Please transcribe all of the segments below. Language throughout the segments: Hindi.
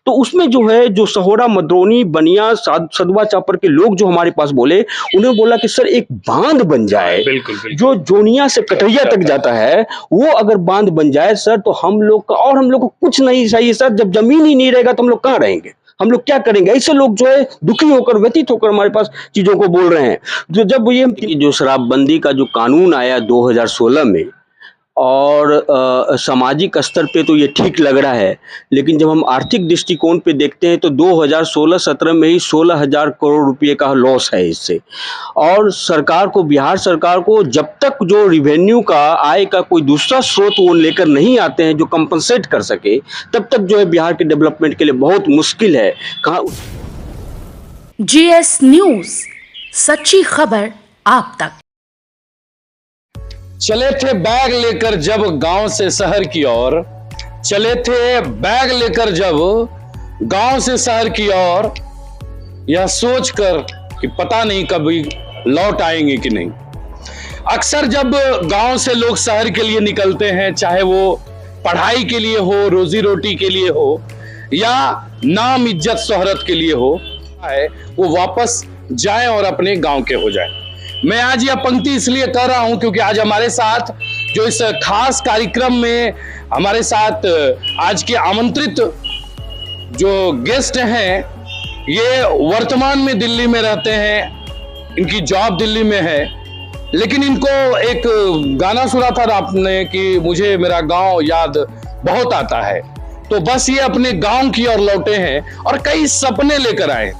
तो उसमें जो है जो सहोरा, मद्रोनी, बनिया, सदवा चापर के लोग जो हमारे पास बोले, उन्होंने बोला कि सर एक बांध बन जाए, बिल्कुल बिल्कुल। जो जोनिया से कटैया तक जाता है, वो अगर बांध बन जाए सर, तो हम लोग का, और हम लोग को कुछ नहीं चाहिए सर। जब जमीन ही नहीं रहेगा तो हम लोग कहाँ रहेंगे, हम लोग क्या करेंगे? ऐसे लोग जो है दुखी होकर, व्यतीत होकर हमारे पास चीजों को बोल रहे हैं। जब ये जो शराबबंदी का जो कानून आया 2016 में, और सामाजिक स्तर पे तो ये ठीक लग रहा है, लेकिन जब हम आर्थिक दृष्टिकोण पे देखते हैं तो 2016-17 में ही 16,000 करोड़ रुपए का लॉस है इससे। और सरकार को, बिहार सरकार को, जब तक जो रिवेन्यू का, आय का कोई दूसरा स्रोत वो लेकर नहीं आते हैं जो कंपनसेट कर सके, तब तक जो है बिहार के डेवलपमेंट के लिए बहुत मुश्किल है। कहाँ GS न्यूज, सच्ची खबर आप तक। चले थे बैग लेकर जब गांव से शहर की ओर, चले थे बैग लेकर जब गांव से शहर की ओर, यह सोचकर कि पता नहीं कभी लौट आएंगे कि नहीं। अक्सर जब गांव से लोग शहर के लिए निकलते हैं, चाहे वो पढ़ाई के लिए हो, रोजी रोटी के लिए हो, या नाम इज्जत शोहरत के लिए हो, वो वापस जाएं और अपने गांव के हो जाएं। मैं आज यह पंक्ति इसलिए कर रहा हूं क्योंकि आज हमारे साथ जो इस खास कार्यक्रम में हमारे साथ आज के आमंत्रित जो गेस्ट हैं, ये वर्तमान में दिल्ली में रहते हैं, इनकी जॉब दिल्ली में है, लेकिन इनको एक गाना सुना था आपने कि मुझे मेरा गांव याद बहुत आता है। तो बस ये अपने गांव की ओर लौटे हैं और कई सपने लेकर आए।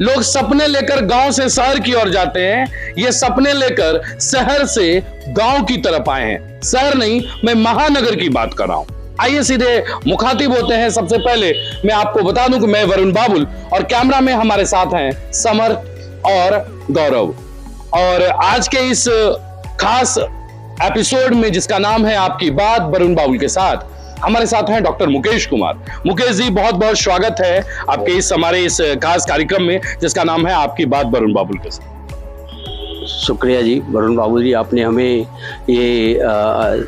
लोग सपने लेकर गांव से शहर की ओर जाते हैं, ये सपने लेकर शहर से गांव की तरफ आए हैं। शहर नहीं, मैं महानगर की बात कर रहा हूं। आइए सीधे मुखातिब होते हैं। सबसे पहले मैं आपको बता दूं कि मैं वरुण बाबुल, और कैमरा में हमारे साथ हैं समर और गौरव। और आज के इस खास एपिसोड में जिसका नाम है आपकी बात वरुण बाबुल के साथ, हमारे साथ हैं डॉक्टर मुकेश कुमार। मुकेश जी, बहुत बहुत स्वागत है आपके इस हमारे इस खास कार्यक्रम में जिसका नाम है आपकी बात वरुण बाबुल के साथ। शुक्रिया जी वरुण बाबू जी, आपने हमें ये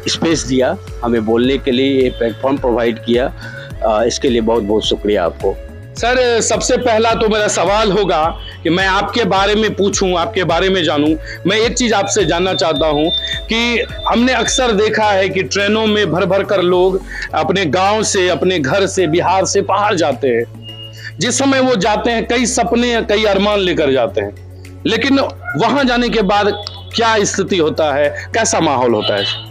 स्पेस दिया, हमें बोलने के लिए ये प्लेटफॉर्म प्रोवाइड किया, इसके लिए बहुत बहुत शुक्रिया आपको। सर, सबसे पहला तो मेरा सवाल होगा कि मैं आपके बारे में पूछूं, आपके बारे में जानूं। मैं एक चीज आपसे जानना चाहता हूं कि हमने अक्सर देखा है कि ट्रेनों में भर भर कर लोग अपने गांव से, अपने घर से, बिहार से बाहर जाते हैं। जिस समय वो जाते हैं, कई सपने, कई अरमान लेकर जाते हैं, लेकिन वहां जाने के बाद क्या स्थिति होता है, कैसा माहौल होता है?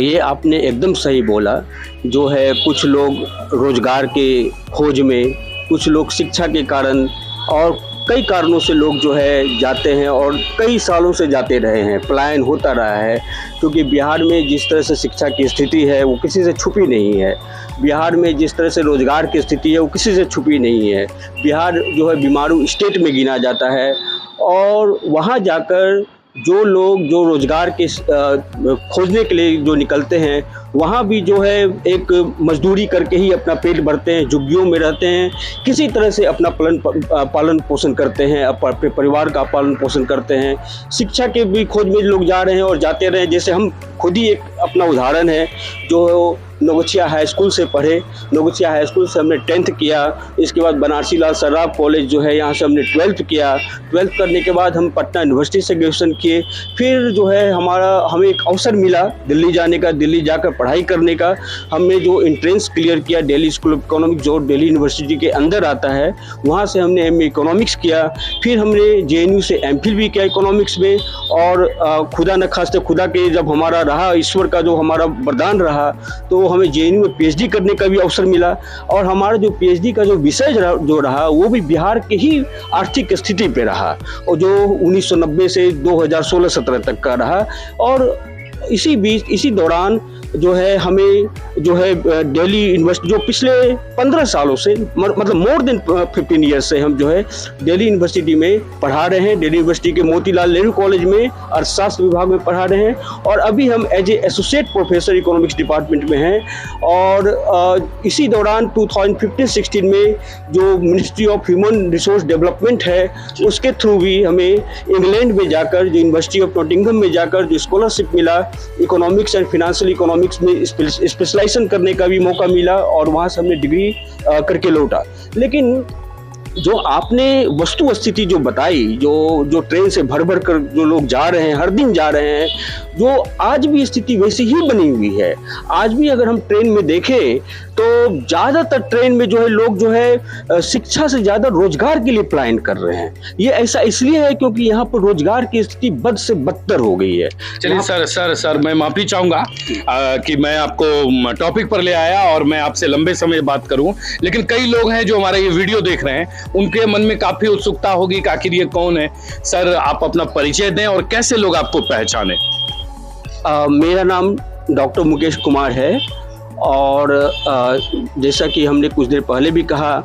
ये आपने एकदम सही बोला। जो है कुछ लोग रोजगार के खोज में, कुछ लोग शिक्षा के कारण, और कई कारणों से लोग जो है जाते हैं और कई सालों से जाते रहे हैं, पलायन होता रहा है। क्योंकि बिहार में जिस तरह से शिक्षा की स्थिति है वो किसी से छुपी नहीं है, बिहार में जिस तरह से रोजगार की स्थिति है वो किसी से छुपी नहीं है। बिहार जो है बीमारू स्टेट में गिना जाता है, और वहाँ जाकर जो लोग जो रोजगार के खोजने के लिए जो निकलते हैं, वहाँ भी जो है एक मजदूरी करके ही अपना पेट भरते हैं, झुग्गियों में रहते हैं, किसी तरह से अपना पालन पोषण करते हैं, अपने परिवार का पालन पोषण करते हैं। शिक्षा के भी खोज में लोग जा रहे हैं और जाते रहे। जैसे हम खुद ही एक अपना उदाहरण है, जो नवगछिया हाई स्कूल से पढ़े, नवगछिया हाई स्कूल से हमने 10th किया, इसके बाद बनारसी लाल सर्राफ कॉलेज जो है यहाँ से हमने 12th किया। 12th करने के बाद हम पटना यूनिवर्सिटी से ग्रेजुएशन किए। फिर जो है हमें एक अवसर मिला दिल्ली जाने का, दिल्ली जाकर पढ़ाई करने का। हमने जो एंट्रेंस क्लियर किया दिल्ली स्कूल ऑफ इकोनॉमिक्स, जो दिल्ली यूनिवर्सिटी के अंदर आता है, वहाँ से हमने MA इकोनॉमिक्स किया। फिर हमने JNU से MPhil भी किया इकोनॉमिक्स में। और खुदा न खास्ते, खुदा के जब हमारा रहा, ईश्वर का जो हमारा वरदान रहा, तो हमें JNU में PhD करने का भी अवसर मिला। और हमारा जो PhD का जो विषय जो रहा वो भी बिहार के ही आर्थिक स्थिति पे रहा, और जो 1990 से 2016-17 तक का रहा। और इसी दौरान जो है हमें जो है दिल्ली यूनिवर्सिटी, जो पिछले 15 सालों से, मतलब मोर देन 15 ईयर्स से हम जो है दिल्ली यूनिवर्सिटी में पढ़ा रहे हैं। दिल्ली यूनिवर्सिटी के मोतीलाल नेहरू कॉलेज में अर्थशास्त्र विभाग में पढ़ा रहे हैं, और अभी हम as a associate professor economics department में हैं। और इसी दौरान 2015-16 में जो ministry of human resource development है, उसके थ्रू भी हमें इंग्लैंड में जाकर, जो यूनिवर्सिटी ऑफ नॉटिंघम में जाकर जो स्कॉलरशिप मिला, इकोनॉमिक्स एंड फिनेंशियल इकोनॉमिक्स में स्पेशलाइजेशन करने का भी मौका मिला और वहाँ से हमने डिग्री करके लौटा। लेकिन जो आपने वस्तु स्थिति जो बताई, जो ट्रेन से भर भर कर जो लोग जा रहे हैं, हर दिन जा रहे हैं, जो आज भी स्थिति वैसी ही बनी हुई है। आज भी अगर हम ट्रेन में देखें तो ज़्यादातर ट्रेन में जो है लोग जो है शिक्षा से ज़्यादा रोजगार के लिए पलायन कर रहे हैं। ये ऐसा इसलिए है क्योंकि यहाँ पर रोजगार की स्थिति बद से बदतर हो गई है। चलिए सर मैं माफी चाहूंगा कि मैं आपको टॉपिक पर ले आया और मैं आपसे लंबे समय बात करूं, लेकिन कई लोग हैं जो हमारा ये वीडियो देख रहे हैं, उनके मन में काफी उत्सुकता होगी कि आखिर ये कौन है। सर आप अपना परिचय दें और कैसे लोग आपको पहचाने। मेरा नाम डॉक्टर मुकेश कुमार है और जैसा कि हमने कुछ देर पहले भी कहा,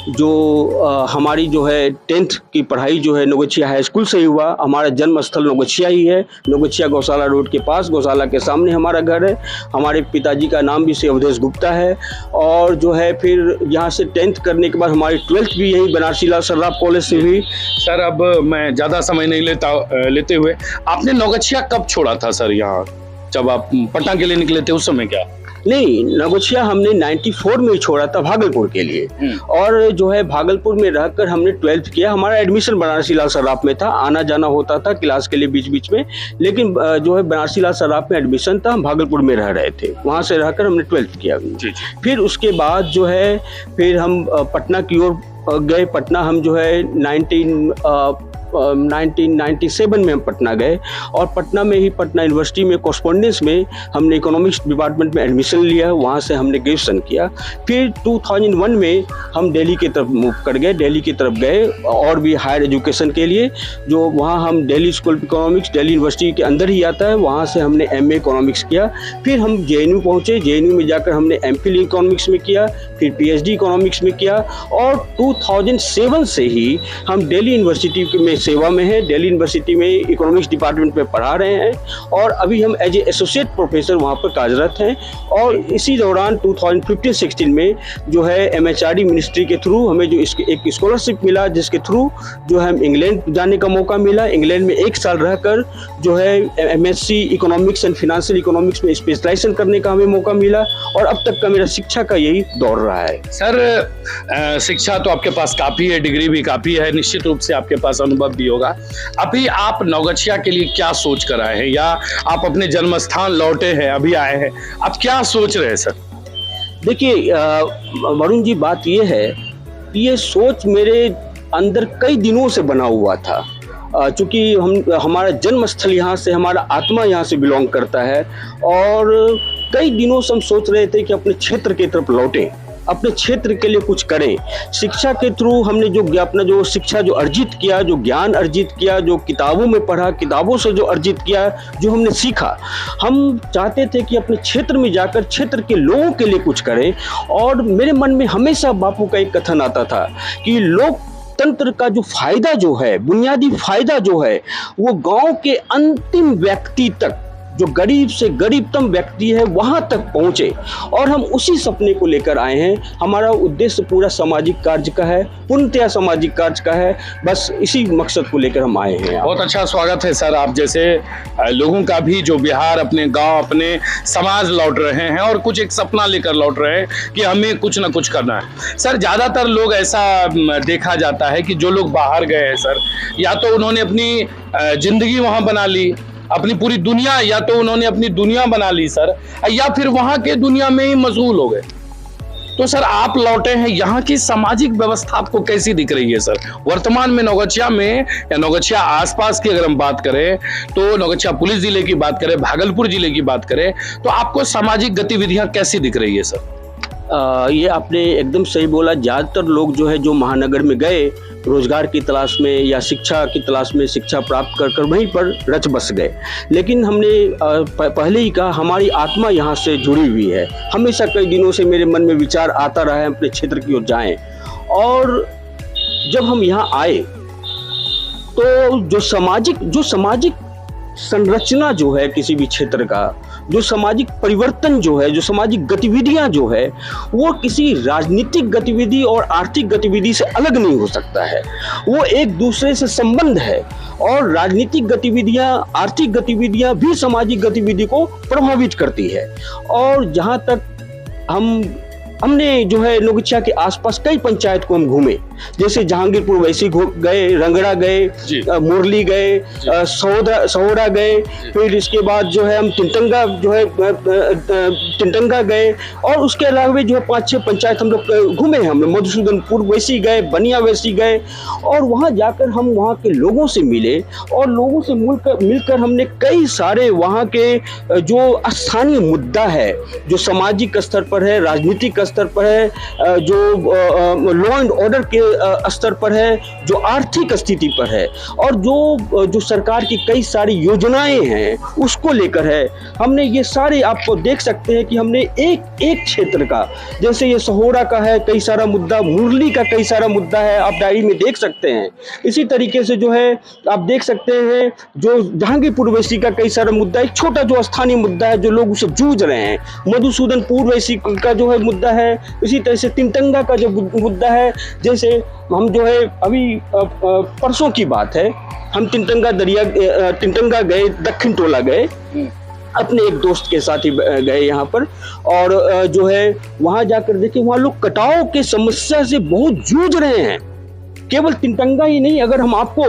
जो हमारी जो है 10th की पढ़ाई जो है नौगछिया हाई स्कूल से ही हुआ। हमारा जन्म स्थल नौगछिया ही है, नौगछिया गौशाला रोड के पास, गौशाला के सामने हमारा घर है। हमारे पिताजी का नाम भी श्री अवधेश गुप्ता है और जो है फिर यहाँ से 10th करने के बाद हमारी 12th भी यहीं बनारसी लाल सर्राफ कॉलेज से हुई। सर अब मैं ज़्यादा समय नहीं लेते हुए, आपने नौगछिया कब छोड़ा था सर? यहाँ जब आप पटना के लिए निकले थे उस समय क्या? नहीं, नौगछिया हमने 94 में ही छोड़ा था भागलपुर के लिए और जो है भागलपुर में रहकर हमने 12th किया। हमारा एडमिशन बनारसी लाल सर्राफ में था, आना जाना होता था क्लास के लिए बीच बीच में, लेकिन जो है बनारसी लाल सर्राफ में एडमिशन था, हम भागलपुर में रह रहे थे, वहाँ से रहकर हमने 12th किया। फिर उसके बाद जो है फिर हम पटना की ओर गए। पटना हम जो है 1997 में हम पटना गए और पटना में ही पटना यूनिवर्सिटी में कॉरस्पॉन्डेंस में हमने इकोनॉमिक्स डिपार्टमेंट में एडमिशन लिया, वहाँ से हमने ग्रेजुएशन किया। फिर 2001 में हम दिल्ली की तरफ मूव कर गए, दिल्ली की तरफ गए और भी हायर एजुकेशन के लिए, जो वहाँ हम Delhi school of economics, Delhi university के अंदर ही आता है, वहाँ से हमने MA इकोनॉमिक्स किया। फिर हम JNU पहुँचे, JNU में जाकर हमने MPhil इकोनॉमिक्स में किया, फिर PhD इकोनॉमिक्स में किया और 2007 से ही हम दिल्ली यूनिवर्सिटी में सेवा में है, दिल्ली यूनिवर्सिटी में इकोनॉमिक्स डिपार्टमेंट में पढ़ा रहे हैं और अभी हम एज ए एसोसिएट प्रोफेसर वहाँ पर कार्यरत हैं। और इसी दौरान 2015-16 में जो है MHRD मिनिस्ट्री के थ्रू हमें जो एक स्कॉलरशिप मिला, जिसके थ्रू जो है हम इंग्लैंड जाने का मौका मिला। इंग्लैंड में 1 साल रहकर जो है MSc economics and financial economics में स्पेशलाइजेशन करने का हमें मौका मिला और अब तक का मेरा शिक्षा का यही दौर रहा है। सर शिक्षा तो आपके पास काफी है, डिग्री भी काफी है, निश्चित रूप से आपके पास अनुभव भी होगा। अभी आप नौगछिया के लिए क्या सोच कर आए हैं, या आप अपने जन्म स्थान लौटे हैं, अभी आए हैं, आप क्या सोच रहे हैं सर? देखिए वरुण जी, बात ये है, ये सोच मेरे अंदर कई दिनों से बना हुआ था। चूँकि हमारा जन्म स्थल यहाँ से, हमारा आत्मा यहाँ से बिलोंग करता है और कई दिनों से हम सोच रहे थे कि अपने क्षेत्र की तरफ लौटें, अपने क्षेत्र के लिए कुछ करें। शिक्षा के थ्रू हमने अपना जो शिक्षा जो अर्जित किया, जो ज्ञान अर्जित किया, जो किताबों में पढ़ा, किताबों से जो अर्जित किया, जो हमने सीखा, हम चाहते थे कि अपने क्षेत्र में जाकर क्षेत्र के लोगों के लिए कुछ करें। और मेरे मन में हमेशा बापू का एक कथन आता था कि लोकतंत्र का जो फायदा जो है, बुनियादी फायदा जो है, वो गांव के अंतिम व्यक्ति तक, जो गरीब से गरीबतम व्यक्ति है, वहां तक पहुंचे। और हम उसी सपने को लेकर आए हैं। हमारा उद्देश्य पूरा सामाजिक कार्य का है, पूर्णतया सामाजिक कार्य का है, बस इसी मकसद को लेकर हम आए हैं। बहुत अच्छा स्वागत है सर, आप जैसे लोगों का भी जो बिहार अपने गांव, अपने समाज लौट रहे हैं और कुछ एक सपना लेकर लौट रहे हैं कि हमें कुछ ना कुछ करना है। सर ज्यादातर लोग ऐसा देखा जाता है कि जो लोग बाहर गए हैं सर, या तो उन्होंने अपनी जिंदगी वहां बना ली, अपनी पूरी दुनिया, या तो उन्होंने अपनी दुनिया बना ली सर, या फिर वहां के दुनिया में ही मशगूल हो गए। तो सर आप लौटे हैं, यहाँ की सामाजिक व्यवस्था आपको कैसी दिख रही है सर वर्तमान में नौगछिया में, या नौगछिया आसपास की अगर हम बात करें तो नौगछिया पुलिस जिले की बात करें, भागलपुर जिले की बात करें, तो आपको सामाजिक गतिविधियां कैसी दिख रही है सर? ये आपने एकदम सही बोला। ज़्यादातर लोग जो है, जो महानगर में गए रोजगार की तलाश में या शिक्षा की तलाश में, शिक्षा प्राप्त कर कर वहीं पर रच बस गए। लेकिन हमने पहले ही कहा, हमारी आत्मा यहाँ से जुड़ी हुई है। हमेशा कई दिनों से मेरे मन में विचार आता रहा है अपने क्षेत्र की ओर जाएं। और जब हम यहाँ आए तो जो सामाजिक संरचना जो है किसी भी क्षेत्र का, जो सामाजिक परिवर्तन जो है, जो सामाजिक गतिविधियां जो है, वो किसी राजनीतिक गतिविधि और आर्थिक गतिविधि से अलग नहीं हो सकता है। वो एक दूसरे से संबंध है और राजनीतिक गतिविधियां, आर्थिक गतिविधियां भी सामाजिक गतिविधि को प्रभावित करती है। और जहां तक हमने जो है नौगछिया के आसपास कई पंचायत को हम घूमे, जैसे जहांगीरपुर वैसी गए, रंगड़ा गए, मुरली गए, सहोरा गए, फिर इसके बाद जो है हम टिंटंगा गए, और उसके अलावा जो है 5-6 पंचायत हम लोग घूमे हैं। हमने मधुसूदनपुर वैसी गए, बनिया वैसी गए, और वहाँ जाकर हम वहाँ के लोगों से मिले, और लोगों से मिलकर हमने कई सारे वहाँ के जो स्थानीय मुद्दा है, जो सामाजिक स्तर पर है, राजनीतिक स्तर पर है, जो लॉ एंड ऑर्डर के स्तर पर है, जो आर्थिक स्थिति पर है, और जो सरकार की कई सारी योजनाएं हैं उसको लेकर है। हमने ये सारे, आपको देख सकते हैं कि हमने एक क्षेत्र का, जैसे ये सहोरा का है कई सारा मुद्दा, मुरली का कई सारा मुद्दा है, आप डायरी में देख सकते हैं। इसी तरीके से जो है आप देख सकते हैं जो जहांगीरपुर वैसी का कई सारा मुद्दा, एक छोटा जो स्थानीय मुद्दा है जो लोग उसे जूझ रहे हैं। मधुसूदनपुर वैसी का जो है मुद्दा है, इसी तरह से टिंटंगा का जो मुद्दा है, जैसे हम जो है अभी परसों की बात है, हम टिंटंगा गए, दक्षिण टोला गए, अपने एक दोस्त के साथ ही गए यहाँ पर, और जो है वहाँ जाकर देखे वहाँ लोग कटाव के समस्या से बहुत जूझ रहे हैं। केवल टिंटंगा ही नहीं, अगर हम आपको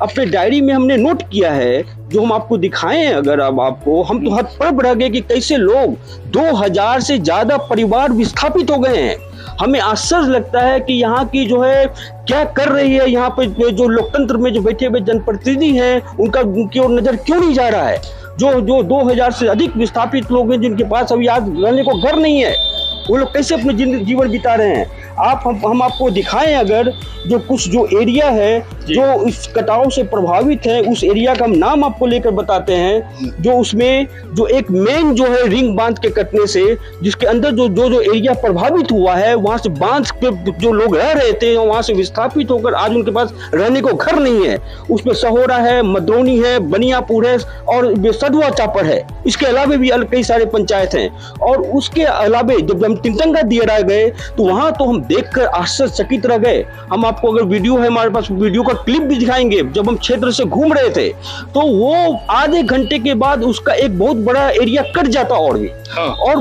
अपने डायरी में हमने नोट किया है, जो हम आपको दिखाएं, अगर अब आपको, हम तो हतप्रभ रह गए कि कैसे लोग 2000 से ज्यादा परिवार विस्थापित हो गए हैं। हमें आश्चर्य लगता है कि यहाँ की जो है क्या कर रही है, यहाँ पे जो लोकतंत्र में जो बैठे हुए जनप्रतिनिधि हैं उनकी ओर नजर क्यों नहीं जा रहा है। जो 2000 से अधिक विस्थापित लोग हैं जिनके पास अभी आज रहने को घर नहीं है, वो लोग कैसे अपने जीवन बिता रहे हैं। हम आपको दिखाएं, अगर जो एरिया है जो इस कटाव से प्रभावित है, उस एरिया का हम नाम आपको लेकर बताते हैं, जो उसमें जो एक मेन जो है रिंग बांध के कटने से, जिसके अंदर जो एरिया प्रभावित हुआ है, वहां से बांध पे जो लोग रह रहे थे वहां से विस्थापित होकर आज उनके पास रहने को घर नहीं है। उसमें सहोरा है, मदरौनी है, बनियापुर है और सदवा चापर है। इसके अलावा भी कई सारे पंचायत हैं। और उसके अलावा जब हम टिंटंगा दियरा गए तो वहां तो हम देखकर आश्चर्यचकित रह गए। हम आपको अगर वीडियो है हमारे पास, वीडियो का क्लिप भी दिखाएंगे। जब हम क्षेत्र से घूम रहे थे तो वो आधे घंटे के बाद उसका एक बहुत बड़ा एरिया कट जाता और भी, और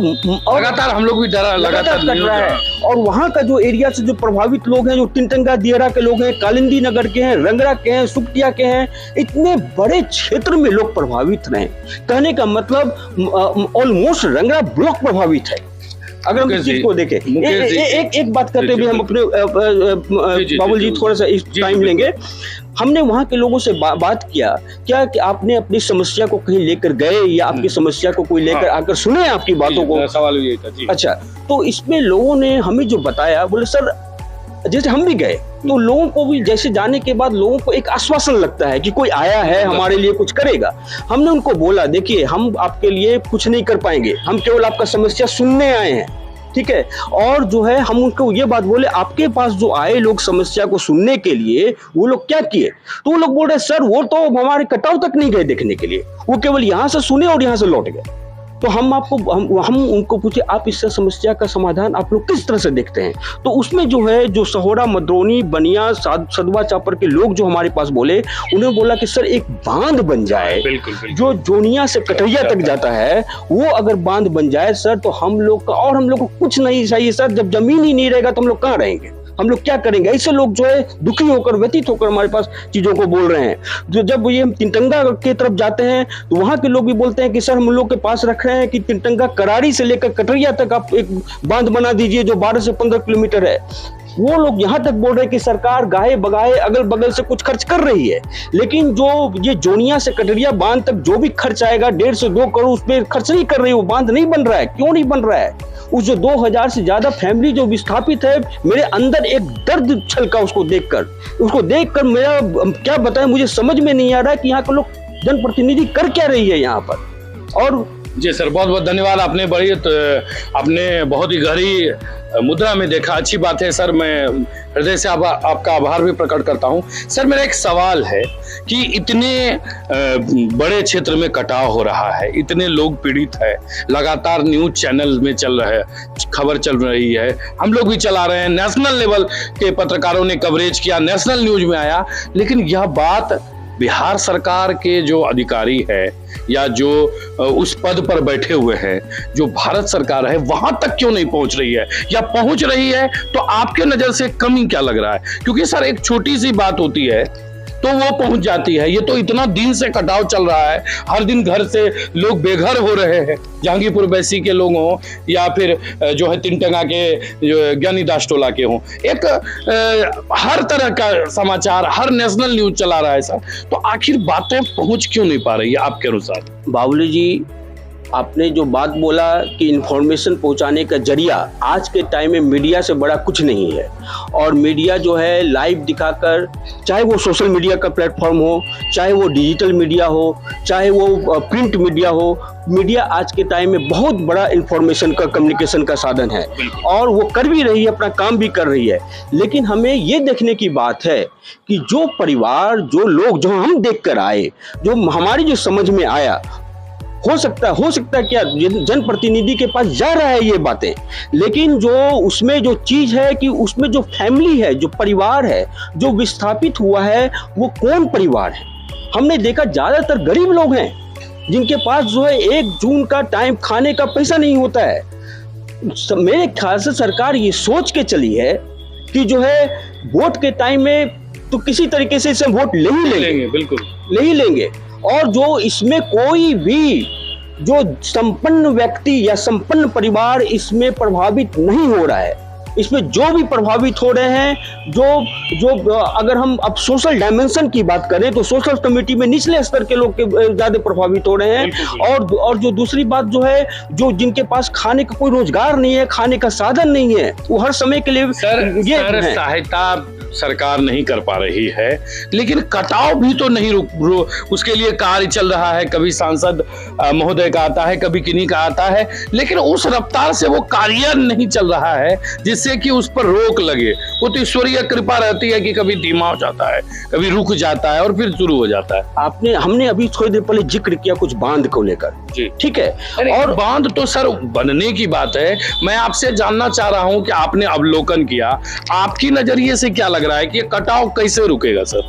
लगातार हम लोग भी लगातार कट रहा है। और वहां का जो एरिया से जो प्रभावित लोग हैं, जो टिंटंगा दियरा के लोग हैं, कालिंदी नगर के हैं, रंगरा के हैं, सुखटिया के हैं, इतने बड़े क्षेत्र में लोग प्रभावित रहे। कहने का मतलब ऑलमोस्ट रंगरा ब्लॉक प्रभावित है। अगर हम इस चीज को देखें, एक बात करते हुए हम अपने बाबुल जी थोड़ा सा इस टाइम लेंगे। हमने वहाँ के लोगों से बात किया क्या कि आपने अपनी समस्या को कहीं लेकर गए या आपकी समस्या को कोई लेकर आकर सुने आपकी बातों को? सवाल ये था जी। अच्छा, तो इसमें लोगों ने हमें जो बताया, बोले सर जैसे हम भी गए तो लोगों को भी जैसे जाने के बाद लोगों को एक आश्वासन लगता है कि कोई आया है हमारे लिए कुछ करेगा। हमने उनको बोला देखिए हम आपके लिए कुछ नहीं कर पाएंगे, हम केवल आपका समस्या सुनने आए हैं, ठीक है। और जो है हम उनको ये बात बोले, आपके पास जो आए लोग समस्या को सुनने के लिए, वो लोग क्या किए? तो वो लोग बोल रहे सर वो तो हमारे कटाव तक नहीं गए देखने के लिए, वो केवल यहाँ से सुने और यहाँ से लौट गए। तो हम उनको पूछे आप इस समस्या का समाधान आप लोग किस तरह से देखते हैं? तो उसमें जो है जो सहोरा, मदरौनी, बनिया, सदवा चापर के लोग जो हमारे पास बोले, उन्होंने बोला कि सर एक बांध बन जाए, बिल्कुल। जो जोनिया से कटरिया तक जाता है वो अगर बांध बन जाए सर तो हम लोग को कुछ नहीं चाहिए सर। जब जमीन ही नहीं रहेगा तो हम लोग कहाँ रहेंगे, हम लोग क्या करेंगे? ऐसे लोग जो है दुखी होकर, व्यतीत होकर हमारे पास चीजों को बोल रहे हैं। जो जब ये हम टिंटंगा के तरफ जाते हैं तो वहां के लोग भी बोलते हैं कि सर हम लोग के पास रख रहे हैं कि टिंटंगा करारी से लेकर कटरिया तक आप एक बांध बना दीजिए जो 12 से 15 किलोमीटर है। वो लोग यहाँ तक बोल रहे हैं कि सरकार गाहे बगाहे अगल बगल से कुछ खर्च कर रही है, लेकिन जो ये जोनिया से कटरिया बांध तक जो भी खर्च आएगा 1.5 से 2 करोड़ उस पर खर्च नहीं कर रही, वो बांध नहीं बन रहा है। क्यों नहीं बन रहा है? उस जो 2000 से ज्यादा फैमिली जो विस्थापित है, मेरे अंदर एक दर्द छलका उसको देखकर मेरा क्या बताएं, मुझे समझ में नहीं आ रहा है कि यहाँ के लोग जनप्रतिनिधि कर क्या रही है यहाँ पर। और जी सर, बहुत बहुत धन्यवाद। आपने बहुत ही गहरी मुद्रा में देखा, अच्छी बात है सर। मैं हृदय से आपका आभार भी प्रकट करता हूं। सर मेरा एक सवाल है कि इतने बड़े क्षेत्र में कटाव हो रहा है, इतने लोग पीड़ित है, लगातार न्यूज चैनल में चल रहा है, खबर चल रही है, हम लोग भी चला रहे हैं, नेशनल लेवल के पत्रकारों ने कवरेज किया, नेशनल न्यूज में आया, लेकिन यह बात बिहार सरकार के जो अधिकारी है या जो उस पद पर बैठे हुए हैं, जो भारत सरकार है, वहां तक क्यों नहीं पहुंच रही है, या पहुंच रही है तो आपके नजर से कमी क्या लग रहा है? क्योंकि सर एक छोटी सी बात होती है तो वो पहुंच जाती है। ये तो इतना दिन से कटाव चल रहा है, हर दिन घर से लोग बेघर हो रहे हैं, जहांगीरपुर बैसी के लोग हों या फिर जो है तिनटंगा के ज्ञानी दास टोला के हों, एक हर तरह का समाचार, हर नेशनल न्यूज चला रहा है सर। तो आखिर बातें पहुंच क्यों नहीं पा रही है आपके अनुसार? बाबुली जी, आपने जो बात बोला कि इंफॉर्मेशन पहुंचाने का जरिया आज के टाइम में मीडिया से बड़ा कुछ नहीं है, और मीडिया जो है लाइव दिखाकर, चाहे वो सोशल मीडिया का प्लेटफॉर्म हो, चाहे वो डिजिटल मीडिया हो, चाहे वो प्रिंट मीडिया हो, मीडिया आज के टाइम में बहुत बड़ा इंफॉर्मेशन का, कम्युनिकेशन का साधन है और वो कर भी रही है, अपना काम भी कर रही है। लेकिन हमें ये देखने की बात है कि जो परिवार, जो लोग, जो हम देख कर आए, जो हमारी जो समझ में आया, हो सकता क्या जनप्रतिनिधि के पास जा रहा है ये बातें, लेकिन जो उसमें जो चीज है कि उसमें जो फैमिली है, जो परिवार है, जो विस्थापित हुआ है, वो कौन परिवार है? हमने देखा ज्यादातर गरीब लोग हैं जिनके पास जो है 1 जून का टाइम खाने का पैसा नहीं होता है। मेरे ख्याल से सरकार ये सोच के चली है कि जो है वोट के टाइम में तो किसी तरीके से इसे वोट ले ही लेंगे, बिल्कुल ले ही लेंगे, और जो इसमें कोई भी जो संपन्न व्यक्ति या संपन्न परिवार इसमें प्रभावित नहीं हो रहा है। इसमें जो भी प्रभावित हो रहे हैं, जो अगर हम अब सोशल डायमेंशन की बात करें तो सोशल कम्युनिटी में निचले स्तर के लोग ज्यादा प्रभावित हो रहे हैं। और जो दूसरी बात जो है, जो जिनके पास खाने का कोई रोजगार नहीं है, खाने का साधन नहीं है, वो हर समय के लिए सर सहायता सरकार नहीं कर पा रही है, लेकिन कटाव भी तो नहीं उसके लिए कार्य चल रहा है। कभी सांसद महोदय का आता है, कभी किन्हीं का आता है, लेकिन उस रफ्तार से वो कार्य नहीं चल रहा है जिससे कि उस पर रोक लगे। वो तो ईश्वरीय कृपा रहती है कि कभी धीमा हो जाता है, कभी रुक जाता है और फिर शुरू हो जाता है। हमने अभी थोड़ी देर पहले जिक्र किया कुछ बांध को लेकर, ठीक है, और बांध तो सर बनने की बात है। मैं आपसे जानना चाह रहा हूं कि आपने अवलोकन किया, आपकी नजरिए से क्या लग रहा है कि ये कटाव कैसे रुकेगा सर?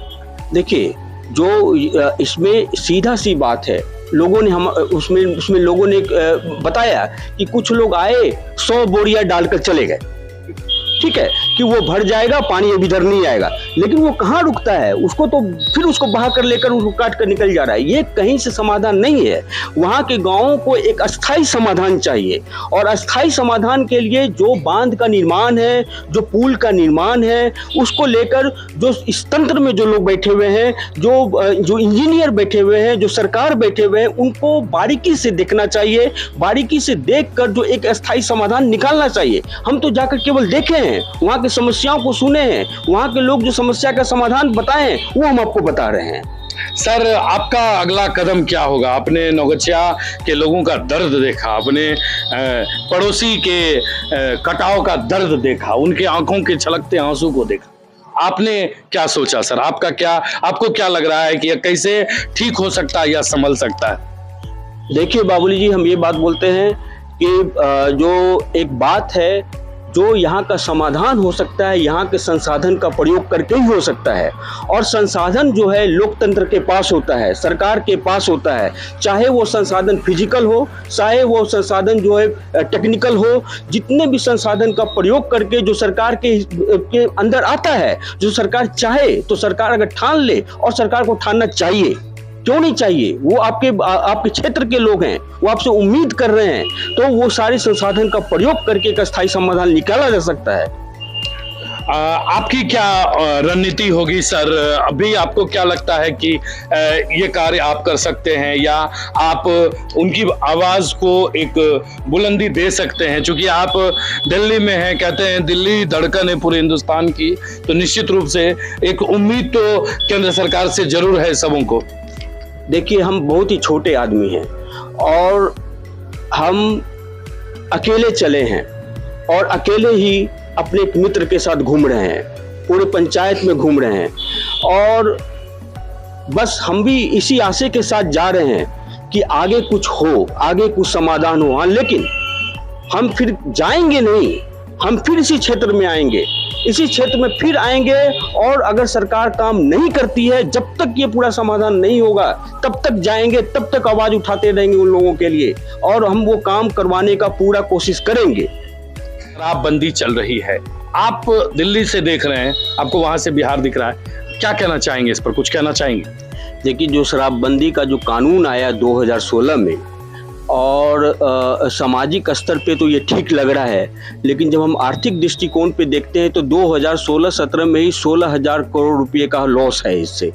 देखिए, जो इसमें सीधा सी बात है, लोगों ने उसमें लोगों ने बताया कि कुछ लोग आए, 100 बोरियां डालकर चले गए, ठीक है, कि वो भर जाएगा, पानी अभी इधर नहीं आएगा, लेकिन वो कहाँ रुकता है? उसको तो फिर उसको बहा कर लेकर उसको काट कर निकल जा रहा है। ये कहीं से समाधान नहीं है। वहाँ के गांवों को एक अस्थायी समाधान चाहिए, और अस्थायी समाधान के लिए जो बांध का निर्माण है, जो पुल का निर्माण है, उसको लेकर जो इस तंत्र में जो लोग बैठे हुए हैं, जो इंजीनियर बैठे हुए हैं, जो सरकार बैठे हुए हैं, उनको बारीकी से देखना चाहिए, बारीकी से देख कर जो एक अस्थायी समाधान निकालना चाहिए। हम तो जाकर केवल देखे हैं, वहाँ की समस्याओं को सुने हैं, वहाँ के लोग जो समस्या का समाधान बताएं वो हम आपको बता रहे हैं। सर, आपका अगला कदम क्या होगा? आपने नौगछिया के लोगों का दर्द देखा, आपने पड़ोसी के कटाव का दर्द देखा, उनके आंखों के छलकते आंसू को देखा, आपने क्या सोचा सर? आपको क्या लग रहा है कि यह कैसे ठीक हो सकता है या संभल सकता है? देखिए बाबूली जी, हम ये बात बोलते हैं कि जो एक बात है, जो यहाँ का समाधान हो सकता है, यहाँ के संसाधन का प्रयोग करके ही हो सकता है। और संसाधन जो है लोकतंत्र के पास होता है, सरकार के पास होता है, चाहे वो संसाधन फिजिकल हो, चाहे वो संसाधन जो है टेक्निकल हो। जितने भी संसाधन का प्रयोग करके जो सरकार के अंदर आता है, जो सरकार चाहे, तो सरकार अगर ठान ले, और सरकार को ठानना चाहिए, क्यों नहीं चाहिए, वो आपके क्षेत्र के लोग हैं, वो आपसे उम्मीद कर रहे हैं, तो वो सारे संसाधन का प्रयोग करके एक स्थायी समाधान निकाला जा सकता है। आपकी क्या रणनीति होगी सर? अभी आपको क्या लगता है कि ये कार्य आप कर सकते हैं, या आप उनकी आवाज को एक बुलंदी दे सकते हैं? क्योंकि आप दिल्ली में हैं, कहते हैं दिल्ली धड़कन है पूरे हिंदुस्तान की, तो निश्चित रूप से एक उम्मीद तो केंद्र सरकार से जरूर है सबों को। देखिए, हम बहुत ही छोटे आदमी हैं और हम अकेले चले हैं, और अकेले ही अपने एक मित्र के साथ घूम रहे हैं, पूरे पंचायत में घूम रहे हैं, और बस हम भी इसी आशे के साथ जा रहे हैं कि आगे कुछ हो, आगे कुछ समाधान हो। हाँ, लेकिन हम फिर जाएंगे नहीं, हम फिर इसी क्षेत्र में आएंगे, इसी क्षेत्र में फिर आएंगे। और अगर सरकार काम नहीं करती है, जब तक ये पूरा समाधान नहीं होगा तब तक जाएंगे, तब तक आवाज उठाते रहेंगे उन लोगों के लिए, और हम वो काम करवाने का पूरा कोशिश करेंगे। शराबबंदी चल रही है, आप दिल्ली से देख रहे हैं, आपको वहां से बिहार दिख रहा है, क्या कहना चाहेंगे इस पर, कुछ कहना चाहेंगे? देखिए, जो शराबबंदी का जो कानून आया 2016 में, और सामाजिक स्तर पे तो ये ठीक लग रहा है, लेकिन जब हम आर्थिक दृष्टिकोण पे देखते हैं तो 2016-17 में ही 16,000 करोड़ रुपए का लॉस है इससे।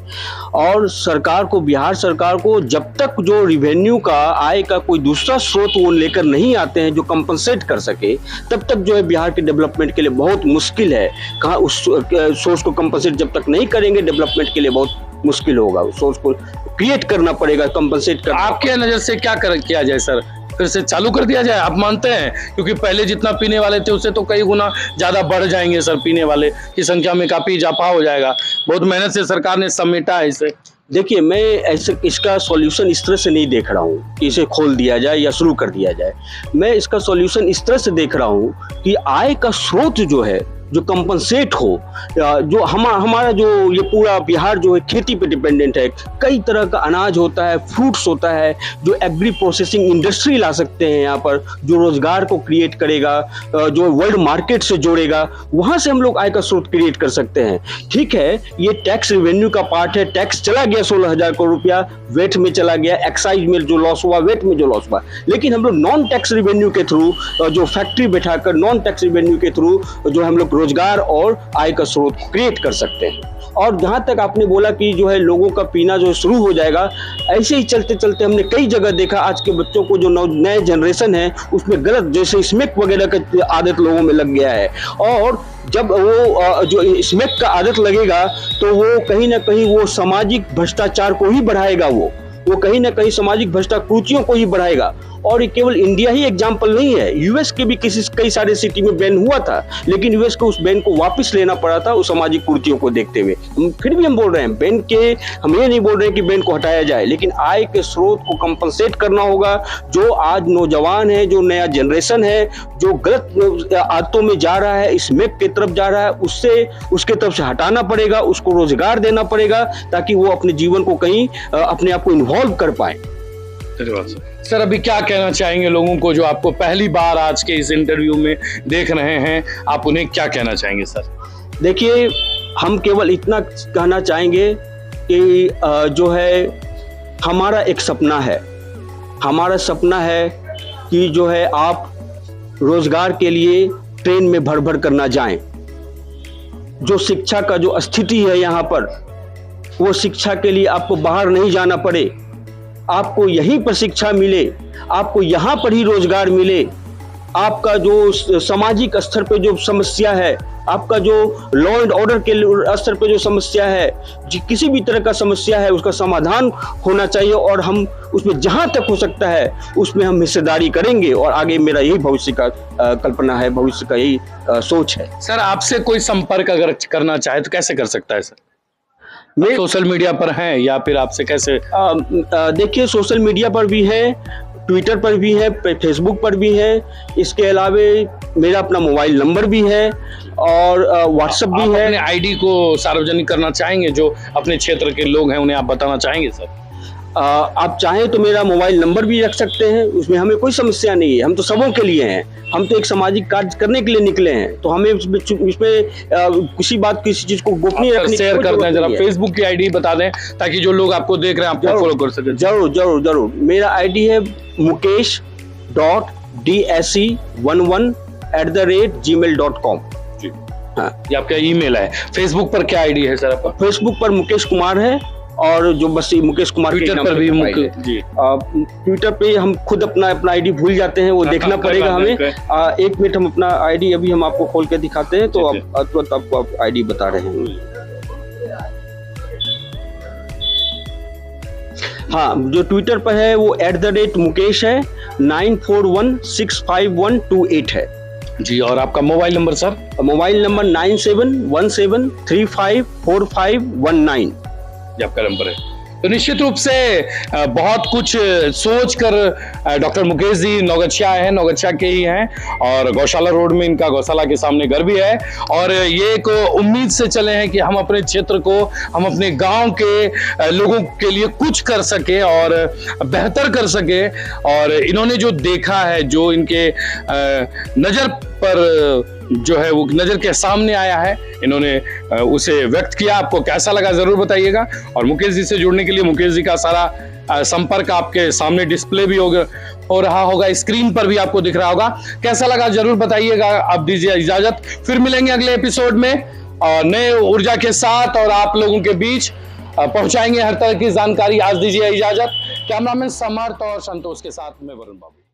और सरकार को, बिहार सरकार को, जब तक जो रिवेन्यू का, आय का कोई दूसरा स्रोत वो लेकर नहीं आते हैं जो कंपनसेट कर सके, तब तक जो है बिहार के डेवलपमेंट के लिए बहुत मुश्किल है। कहाँ उस सोर्स को कंपनसेट जब तक नहीं करेंगे, डेवलपमेंट के लिए बहुत मुश्किल होगा। उस सोर्स को क्रिएट करना पड़ेगा, कंपनसेट करना। आपके नजर से क्या किया जाए सर, फिर से चालू कर दिया जाए? आप मानते हैं क्योंकि पहले जितना पीने वाले थे उससे तो कई गुना ज्यादा बढ़ जाएंगे सर, पीने वाले की संख्या में काफी इजाफा हो जाएगा। बहुत मेहनत से सरकार ने समेटा है इसे। देखिए, मैं ऐसे इसका सॉल्यूशन इस तरह से नहीं देख रहा हूँ कि इसे खोल दिया जाए या शुरू कर दिया जाए। मैं इसका सॉल्यूशन इस तरह से देख रहा हूँ कि आय का स्रोत जो है, जो कंपनसेट हो, जो हमारा जो ये पूरा बिहार जो है खेती पे डिपेंडेंट है। कई तरह का अनाज होता है, फ्रूट्स होता है, जो एग्री प्रोसेसिंग इंडस्ट्री ला सकते हैं यहाँ पर, जो रोजगार को क्रिएट करेगा, जो वर्ल्ड मार्केट से जोड़ेगा, वहाँ से हम लोग आय का स्रोत क्रिएट कर सकते हैं। ठीक है, ये टैक्स रेवेन्यू का पार्ट है, टैक्स चला गया 16,000 करोड़ रुपया, वेट में चला गया, एक्साइज में जो लॉस हुआ, वेट में जो लॉस हुआ, लेकिन हम लोग नॉन टैक्स रेवेन्यू के थ्रू, जो फैक्ट्री बैठाकर नॉन टैक्स रेवेन्यू के थ्रू जो हम लोग रोजगार और आय का स्रोत क्रिएट कर सकते हैं। और जहां तक आपने बोला कि जो है लोगों का पीना जो शुरू हो जाएगा, ऐसे ही चलते चलते हमने कई जगह देखा, आज के बच्चों को जो नए जनरेशन है उसमें गलत, जैसे स्मैक वगैरह का आदत लोगों में लग गया है। और जब वो जो स्मैक का आदत लगेगा तो वो कहीं ना कहीं वो सामाजिक भ्रष्टाचार को ही बढ़ाएगा, वो कहीं ना कहीं सामाजिक भ्रष्टाकृतियों को ही बढ़ाएगा। और ये केवल इंडिया ही एग्जाम्पल नहीं है, यूएस के भी कई सारे सिटी में बैन हुआ था, लेकिन यूएस को उस बैन को वापस लेना पड़ा था उस सामाजिक कुरीतियों को देखते हुए। फिर भी हम बोल रहे हैं बैन के, हम ये नहीं बोल रहे हैं कि बैन को हटाया जाए, लेकिन आय के स्रोत को कंपनसेट करना होगा। जो आज नौजवान है, जो नया जनरेशन है, जो गलत आदतों में जा रहा है, स्मैक की तरफ जा रहा है, उसके तरफ से हटाना पड़ेगा, उसको रोजगार देना पड़ेगा, ताकि वो अपने जीवन को कहीं अपने आप को इन्वॉल्व कर पाए। सर, अभी क्या कहना चाहेंगे लोगों को जो आपको पहली बार आज के इस इंटरव्यू में देख रहे हैं, आप उन्हें क्या कहना चाहेंगे सर? देखिए, हम केवल इतना कहना चाहेंगे कि जो है हमारा एक सपना है, हमारा सपना है कि जो है आप रोजगार के लिए ट्रेन में भर भर कर ना जाएं। जो शिक्षा का जो स्थिति है यहाँ पर, वो शिक्षा के लिए आपको बाहर नहीं जाना पड़े, आपको यहीं पर शिक्षा मिले, आपको यहाँ पर ही रोजगार मिले। आपका जो सामाजिक स्तर पे जो समस्या है, आपका जो लॉ एंड ऑर्डर के स्तर पे जो समस्या है, किसी भी तरह का समस्या है, उसका समाधान होना चाहिए। और हम उसमें जहाँ तक हो सकता है उसमें हम हिस्सेदारी करेंगे। और आगे मेरा यही भविष्य का कल्पना है, भविष्य का यही सोच है। सर, आपसे कोई संपर्क अगर करना चाहे तो कैसे कर सकता है सर? सोशल मीडिया पर हैं या फिर आपसे कैसे? देखिए, सोशल मीडिया पर भी है, ट्विटर पर भी है, फेसबुक पर भी है। इसके अलावा मेरा अपना मोबाइल नंबर भी है और व्हाट्सएप भी है। अपने आईडी को सार्वजनिक करना चाहेंगे, जो अपने क्षेत्र के लोग हैं उन्हें आप बताना चाहेंगे सर? आप चाहें तो मेरा मोबाइल नंबर भी रख सकते हैं, उसमें हमें कोई समस्या नहीं है। हम तो सबों के लिए हैं, हम तो एक सामाजिक कार्य करने के लिए निकले हैं, तो हमें इसमें किसी बात, किसी चीज को गोपनीय रखने, शेयर करते हैं। जरा फेसबुक की आईडी बता दें ताकि जो लोग आपको देख रहे हैं आपको फॉलो कर सके। जरूर जरूर जरूर। मेरा आईडी है mukesh.dsc11@gmail.com। हाँ, ये आपका ईमेल है। फेसबुक पर क्या आईडी है सर आपका? फेसबुक पर मुकेश कुमार है, और जो बस मुकेश कुमार के ट्विटर पर भी जी। ट्विटर पे हम खुद अपना आईडी भूल जाते हैं, वो देखना पड़ेगा हमें। 1 मिनट, हम अपना आईडी अभी हम आपको खोल के दिखाते हैं, तो आप तुरंत आपको आईडी बता रहे हैं। हाँ, जो ट्विटर पर है वो @मुकेश है, 94165128 है जी। और आपका mobile number sir? Mobile number 9717354519 ये आपका नंबर है तो निश्चित रूप से बहुत कुछ सोच कर डॉक्टर मुकेश जी नौगछिया हैं, नौगछिया के ही हैं और गौशाला रोड में इनका गौशाला के सामने घर भी है और ये एक उम्मीद से चले हैं कि हम अपने क्षेत्र को, हम अपने गांव के लोगों के लिए कुछ कर सके और बेहतर कर सके। और इन्होंने जो देखा है, जो इनके नजर पर जो है वो नजर के सामने आया है, इन्होंने उसे व्यक्त किया। आपको कैसा लगा जरूर बताइएगा। और मुकेश जी से जुड़ने के लिए मुकेश जी का सारा संपर्क आपके सामने डिस्प्ले भी हो रहा होगा, स्क्रीन पर भी आपको दिख रहा होगा। कैसा लगा जरूर बताइएगा। अब दीजिए इजाजत, फिर मिलेंगे अगले एपिसोड में और नए ऊर्जा के साथ और आप लोगों के बीच पहुंचाएंगे हर तरह की जानकारी। आज दीजिए इजाजत। कैमरामैन समर्थ और संतोष के साथ में वरुण बाबू।